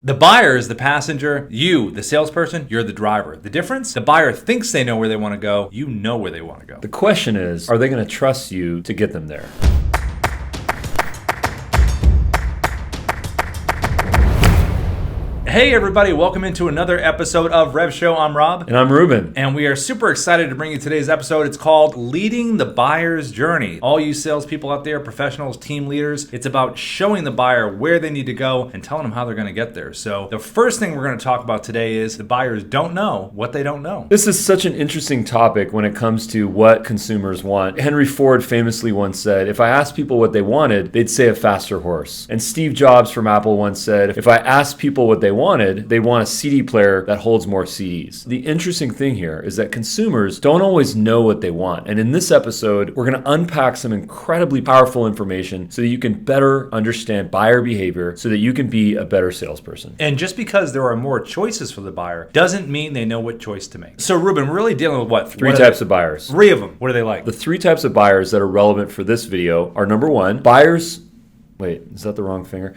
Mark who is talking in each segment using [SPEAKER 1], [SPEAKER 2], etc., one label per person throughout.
[SPEAKER 1] The buyer is the passenger. You, the salesperson, you're the driver. The difference? The buyer thinks they know where they want to go. You know where they want to go.
[SPEAKER 2] The question is, are they going to trust you to get them there?
[SPEAKER 1] Hey everybody, welcome into another episode of Rev Show. I'm Rob.
[SPEAKER 2] And I'm Ruben.
[SPEAKER 1] And we are super excited to bring you today's episode. It's called Leading the Buyer's Journey. All you salespeople out there, professionals, team leaders, it's about showing the buyer where they need to go and telling them how they're going to get there. So the first thing we're going to talk about today is the buyers don't know what they don't know.
[SPEAKER 2] This is such an interesting topic when it comes to what consumers want. Henry Ford famously once said, if I asked people what they wanted, they'd say a faster horse. And Steve Jobs from Apple once said, if I asked people what they wanted, they want a CD player that holds more CDs. The interesting thing here is that consumers don't always know what they want. And in this episode, we're going to unpack some incredibly powerful information so that you can better understand buyer behavior so that you can be a better salesperson.
[SPEAKER 1] And just because there are more choices for the buyer doesn't mean they know what choice to make. So Ruben, we're really dealing with what?
[SPEAKER 2] Three types of buyers.
[SPEAKER 1] Three of them. What are they like?
[SPEAKER 2] The three types of buyers that are relevant for this video are number one, buyers. Wait, is that the wrong finger?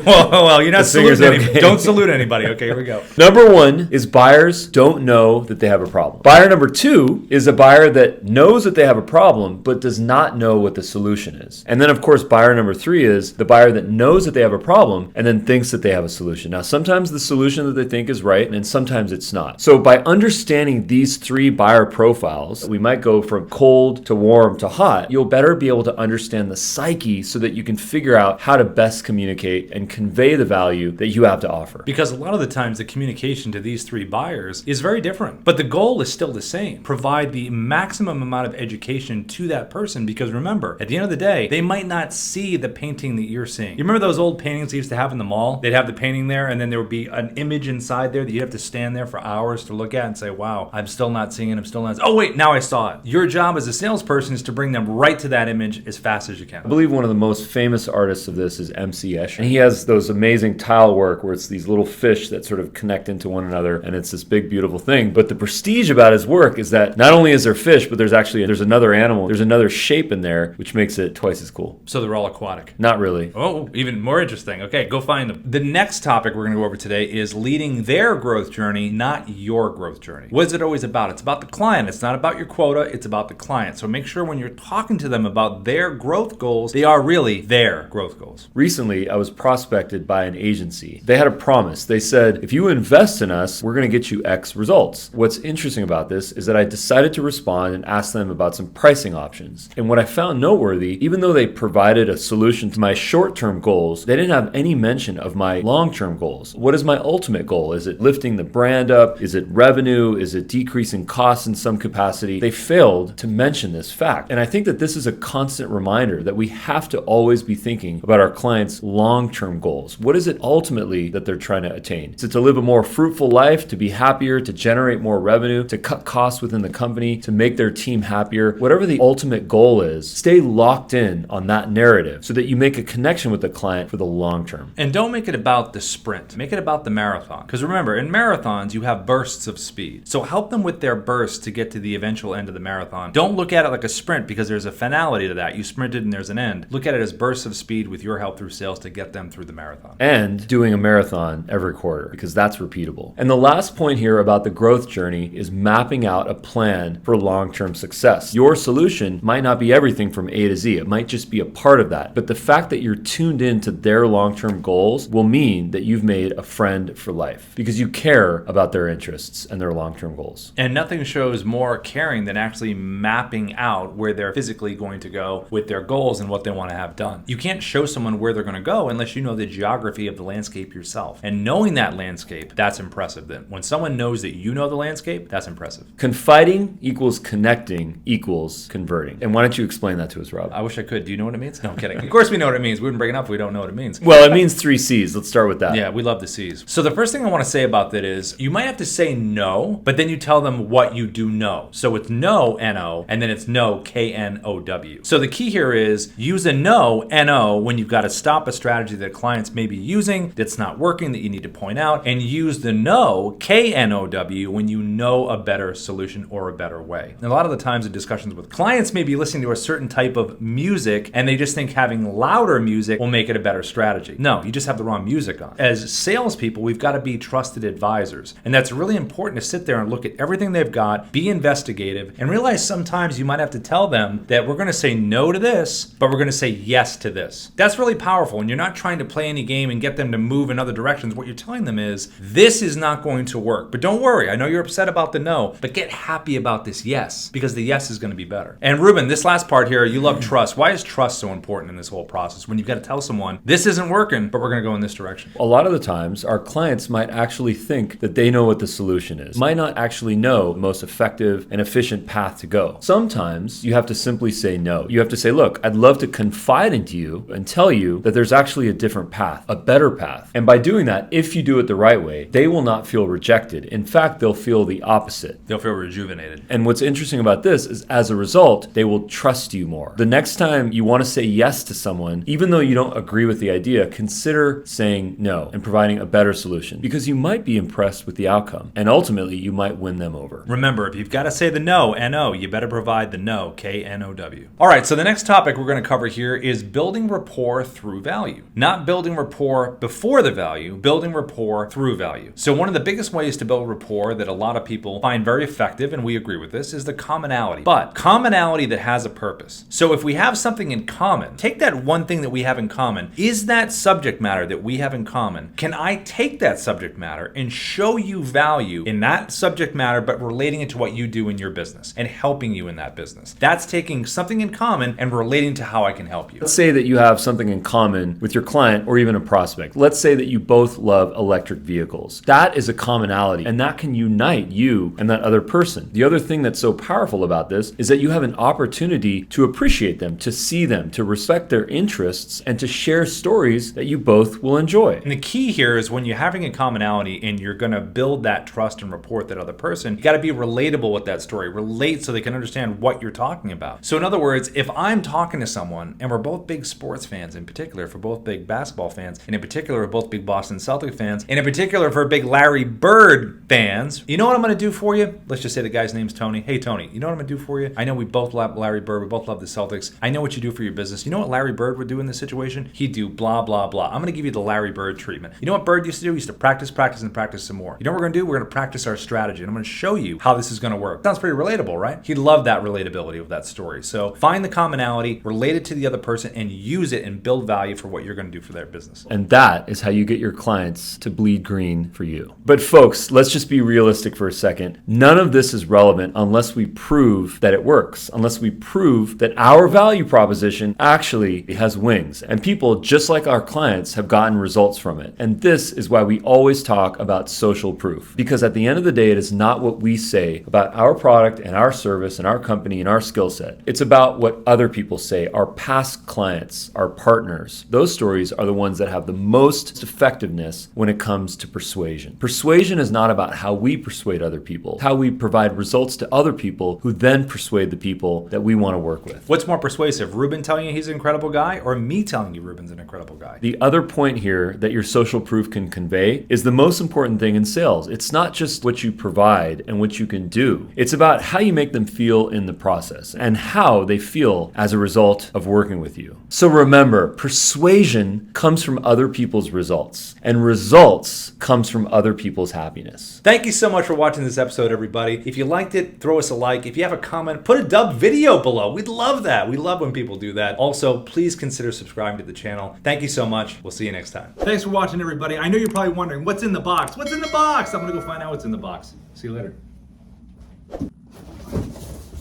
[SPEAKER 1] well, you're not saluting anybody.
[SPEAKER 2] Okay.
[SPEAKER 1] Don't salute anybody. Okay, here we go.
[SPEAKER 2] Number one is buyers don't know that they have a problem. Buyer number two is a buyer that knows that they have a problem, but does not know what the solution is. And then, of course, buyer number three is the buyer that knows that they have a problem and then thinks that they have a solution. Now, sometimes the solution that they think is right, and sometimes it's not. So by understanding these three buyer profiles, we might go from cold to warm to hot. You'll better be able to understand the psyche so that you can figure out how to best communicate and convey the value that you have to offer.
[SPEAKER 1] Because a lot of the times the communication to these three buyers is very different, but the goal is still the same. Provide the maximum amount of education to that person, because remember, at the end of the day, they might not see the painting that you're seeing. You remember those old paintings they used to have in the mall? They'd have the painting there and then there would be an image inside there that you'd have to stand there for hours to look at and say, wow, I'm still not seeing it, oh wait, now I saw it. Your job as a salesperson is to bring them right to that image as fast as you can.
[SPEAKER 2] I believe one of the most famous artists of this is MC Escher. And he has those amazing tile work where it's these little fish that sort of connect into one another, and it's this big, beautiful thing. But the prestige about his work is that not only is there fish, but there's another animal, there's another shape in there, which makes it twice as cool.
[SPEAKER 1] So they're all aquatic?
[SPEAKER 2] Not really.
[SPEAKER 1] Oh, even more interesting. Okay, go find them. The next topic we're going to go over today is leading their growth journey, not your growth journey. What is it always about? It's about the client. It's not about your quota. It's about the client. So make sure when you're talking to them about their growth goals, they are really their growth goals.
[SPEAKER 2] Recently, I was prospected by an agency. They had a promise. They said, if you invest in us, we're going to get you X results. What's interesting about this is that I decided to respond and ask them about some pricing options. And what I found noteworthy, even though they provided a solution to my short-term goals, they didn't have any mention of my long-term goals. What is my ultimate goal? Is it lifting the brand up? Is it revenue? Is it decreasing costs in some capacity? They failed to mention this fact. And I think that this is a constant reminder that we have to always be thinking about our clients' long-term goals. What is it ultimately that they're trying to attain? Is it to live a more fruitful life, to be happier, to generate more revenue, to cut costs within the company, to make their team happier? Whatever the ultimate goal is, stay locked in on that narrative so that you make a connection with the client for the long term.
[SPEAKER 1] And don't make it about the sprint. Make it about the marathon. Because remember, in marathons, you have bursts of speed. So help them with their bursts to get to the eventual end of the marathon. Don't look at it like a sprint, because there's a finality to that. You sprinted and there's an end. Look at it as bursts of speed with your help through sales to get them through the marathon.
[SPEAKER 2] And doing a marathon every quarter, because that's repeatable. And the last point here about the growth journey is mapping out a plan for long-term success. Your solution might not be everything from A to Z. It might just be a part of that. But the fact that you're tuned into their long-term goals will mean that you've made a friend for life, because you care about their interests and their long-term goals.
[SPEAKER 1] And nothing shows more caring than actually mapping out where they're physically going to go with their goals and what they want to have done. You can't show someone where they're going to go unless you know the geography of the landscape yourself. And knowing that landscape, that's impressive. Then when someone knows that you know the landscape, that's impressive.
[SPEAKER 2] Confiding equals connecting equals converting. And why don't you explain that to us, Rob?
[SPEAKER 1] I wish I could. Do you know what it means? No, I'm kidding. Of course we know what it means. We wouldn't bring it up if we don't know what it means.
[SPEAKER 2] Well, it means 3 C's. Let's start with that.
[SPEAKER 1] Yeah, we love the C's. So the first thing I want to say about that is you might have to say no, but then you tell them what you do know. So it's no, N-O, and then it's no, K-N-O-W. So the key here is use a no, N-O, when you've got to stop a strategy strategy that clients may be using that's not working that you need to point out, and use the no, K-N-O-W, when you know a better solution or a better way. And a lot of the times in discussions with clients may be listening to a certain type of music and they just think having louder music will make it a better strategy. No, you just have the wrong music on. As salespeople, we've got to be trusted advisors. And that's really important to sit there and look at everything they've got, be investigative, and realize sometimes you might have to tell them that we're going to say no to this, but we're going to say yes to this. That's really powerful. And you're not trying to play any game and get them to move in other directions. What you're telling them is, this is not going to work. But don't worry, I know you're upset about the no, but get happy about this yes, because the yes is going to be better. And Ruben, this last part here, you love trust. Why is trust so important in this whole process when you've got to tell someone, this isn't working, but we're going to go in this direction?
[SPEAKER 2] A lot of the times, our clients might actually think that they know what the solution is, might not actually know the most effective and efficient path to go. Sometimes you have to simply say no. You have to say, look, I'd love to confide into you and tell you that there's actually a different path, a better path. And by doing that, if you do it the right way, they will not feel rejected. In fact, they'll feel the opposite.
[SPEAKER 1] They'll feel rejuvenated.
[SPEAKER 2] And what's interesting about this is, as a result, they will trust you more. The next time you want to say yes to someone, even though you don't agree with the idea, consider saying no and providing a better solution, because you might be impressed with the outcome and ultimately you might win them over.
[SPEAKER 1] Remember, if you've got to say the no, N-O, you better provide the no, K-N-O-W. All right, so the next topic we're going to cover here is building rapport through value. Not building rapport before the value, building rapport through value. So one of the biggest ways to build rapport that a lot of people find very effective, and we agree with this, is the commonality. But commonality that has a purpose. So if we have something in common, take that one thing that we have in common. Is that subject matter that we have in common? Can I take that subject matter and show you value in that subject matter, but relating it to what you do in your business and helping you in that business? That's taking something in common and relating to how I can help you.
[SPEAKER 2] Let's say that you have something in common with your client or even a prospect. Let's say that you both love electric vehicles. That is a commonality, and that can unite you and that other person. The other thing that's so powerful about this is that you have an opportunity to appreciate them, to see them, to respect their interests, and to share stories that you both will enjoy.
[SPEAKER 1] And the key here is when you're having a commonality and you're going to build that trust and rapport with that other person, you got to be relatable with that story. Relate so they can understand what you're talking about. So in other words, if I'm talking to someone and we're both big sports fans, in particular, if we're both big basketball fans, and in particular, we're both big Boston Celtics fans, and in particular, if we're big Larry Bird fans, you know what I'm going to do for you? Let's just say the guy's name's Tony. Hey, Tony, you know what I'm going to do for you? I know we both love Larry Bird. We both love the Celtics. I know what you do for your business. You know what Larry Bird would do in this situation? He'd do blah, blah, blah. I'm going to give you the Larry Bird treatment. You know what Bird used to do? He used to practice, practice, and practice some more. You know what we're going to do? We're going to practice our strategy, and I'm going to show you how this is going to work. Sounds pretty relatable, right? He'd love that relatability of that story. So find the commonality, relate it to the other person, and use it and build value for what you're going to do for their business.
[SPEAKER 2] And that is how you get your clients to bleed green for you. But folks, let's just be realistic for a second. None of this is relevant unless we prove that it works, unless we prove that our value proposition actually has wings. And people, just like our clients, have gotten results from it. And this is why we always talk about social proof. Because at the end of the day, it is not what we say about our product and our service and our company and our skill set. It's about what other people say, our past clients, our partners. Those stories are the ones that have the most effectiveness when it comes to persuasion. Persuasion is not about how we persuade other people, how we provide results to other people who then persuade the people that we want to work with.
[SPEAKER 1] What's more persuasive, Ruben telling you he's an incredible guy or me telling you Ruben's an incredible guy?
[SPEAKER 2] The other point here that your social proof can convey is the most important thing in sales. It's not just what you provide and what you can do. It's about how you make them feel in the process and how they feel as a result of working with you. So remember, persuasion comes from other people's results, and results comes from other people's happiness.
[SPEAKER 1] Thank you so much for watching this episode, everybody. If you liked it, throw us a like. If you have a comment, put a dub video below. We'd love that. We love when people do that. Also, please consider subscribing to the channel. Thank you so much. We'll see you next time. Thanks for watching, everybody. I know you're probably wondering, what's in the box? What's in the box? I'm going to go find out what's in the box. See you later.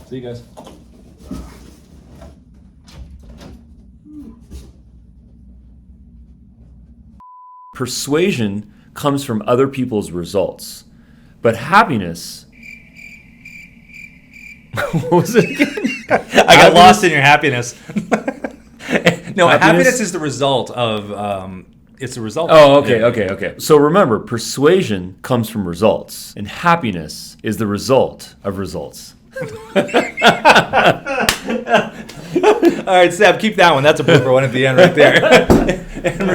[SPEAKER 1] See you guys.
[SPEAKER 2] Persuasion comes from other people's results, but happiness. What was it again?
[SPEAKER 1] I got lost in your happiness. No, happiness is the result of. It's a result.
[SPEAKER 2] Oh, okay. So remember, persuasion comes from results, and happiness is the result of results.
[SPEAKER 1] All right, Seb, keep that one. That's a blooper one at the end right there.